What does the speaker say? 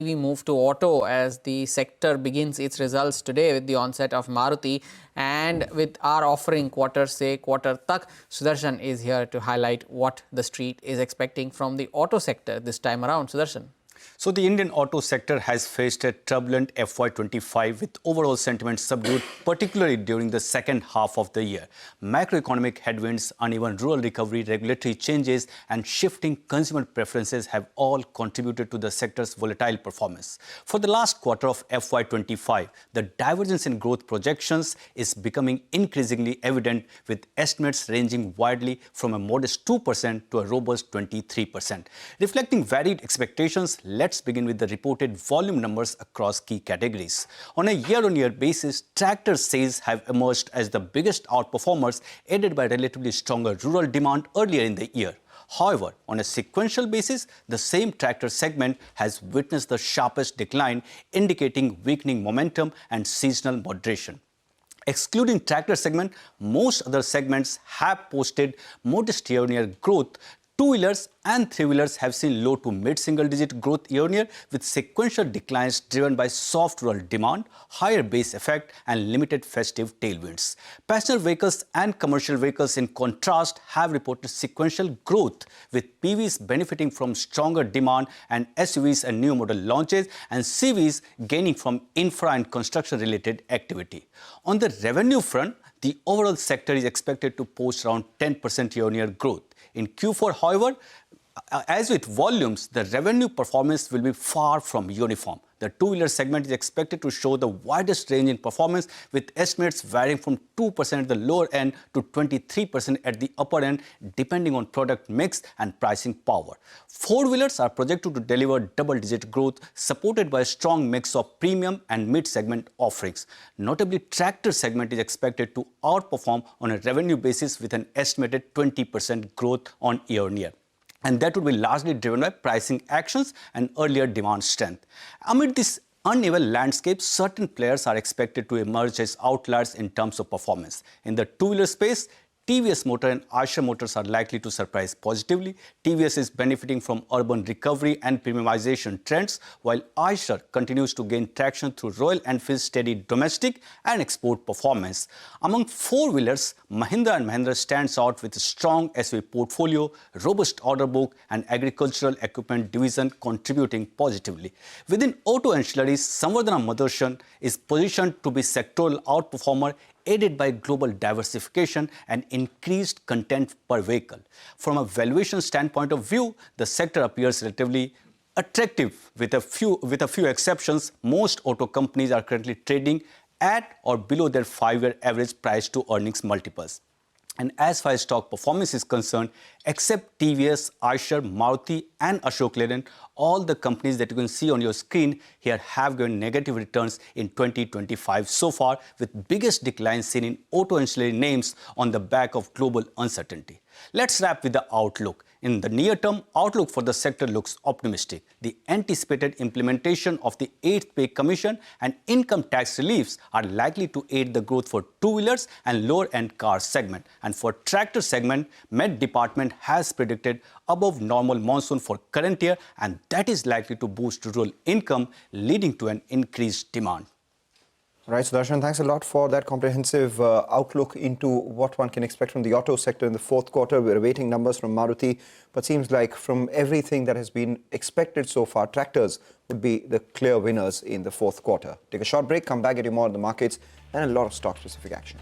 We move to auto as the sector begins its results today with the onset of Maruti, and with our offering quarter se quarter tak, Sudarshan is here to highlight what the street is expecting from the auto sector this time around. Sudarshan. So the Indian auto sector has faced a turbulent FY25 with overall sentiment subdued, particularly during the second half of the year. Macroeconomic headwinds, uneven rural recovery, regulatory changes and shifting consumer preferences have all contributed to the sector's volatile performance. For the last quarter of FY25, the divergence in growth projections is becoming increasingly evident, with estimates ranging widely from a modest 2% to a robust 23%. Reflecting varied expectations, let's begin with the reported volume numbers across key categories. On a year-on-year basis, tractor sales have emerged as the biggest outperformers, aided by relatively stronger rural demand earlier in the year. However, on a sequential basis, the same tractor segment has witnessed the sharpest decline, indicating weakening momentum and seasonal moderation. Excluding tractor segment, most other segments have posted modest year-on-year growth. Two-wheelers and three-wheelers have seen low to mid-single-digit growth year-on-year, with sequential declines driven by soft rural demand, higher base effect and limited festive tailwinds. Passenger vehicles and commercial vehicles, in contrast, have reported sequential growth, with PVs benefiting from stronger demand and SUVs and new model launches, and CVs gaining from infra and construction-related activity. On the revenue front, the overall sector is expected to post around 10% year-on-year growth. In Q4, however, as with volumes, the revenue performance will be far from uniform. The two-wheeler segment is expected to show the widest range in performance, with estimates varying from 2% at the lower end to 23% at the upper end, depending on product mix and pricing power. Four-wheelers are projected to deliver double-digit growth, supported by a strong mix of premium and mid-segment offerings. Notably, tractor segment is expected to outperform on a revenue basis, with an estimated 20% growth on year-on-year. And that would be largely driven by pricing actions and earlier demand strength. Amid this uneven landscape, certain players are expected to emerge as outliers in terms of performance. In the two-wheeler space, TVS Motor and Eicher Motors are likely to surprise positively. TVS is benefiting from urban recovery and premiumization trends, while Eicher continues to gain traction through Royal Enfield's steady domestic and export performance. Among four-wheelers, Mahindra & Mahindra stands out with a strong SUV portfolio, robust order book and agricultural equipment division contributing positively. Within auto ancillaries, Samvardhana Motherson is positioned to be sectoral outperformer, aided by global diversification and increased content per vehicle. From a valuation standpoint of view, the sector appears relatively attractive. With a few exceptions, most auto companies are currently trading at or below their 5-year average price to earnings multiples. And as far as stock performance is concerned, except TVS, Eicher, Maruti and Ashok Leyland, all the companies that you can see on your screen here have given negative returns in 2025 so far, with biggest declines seen in auto ancillary names on the back of global uncertainty. Let's wrap with the outlook. In the near term, outlook for the sector looks optimistic. The anticipated implementation of the 8th Pay Commission and income tax reliefs are likely to aid the growth for two-wheelers and lower-end car segment. And for tractor segment, Met Department has predicted above normal monsoon for current year, and that is likely to boost rural income, leading to an increased demand. Right, Sudarshan, thanks a lot for that comprehensive outlook into what one can expect from the auto sector in the fourth quarter. We're awaiting numbers from Maruti, but seems like from everything that has been expected so far, tractors would be the clear winners in the fourth quarter. Take a short break, come back, get you more on the markets and a lot of stock-specific action.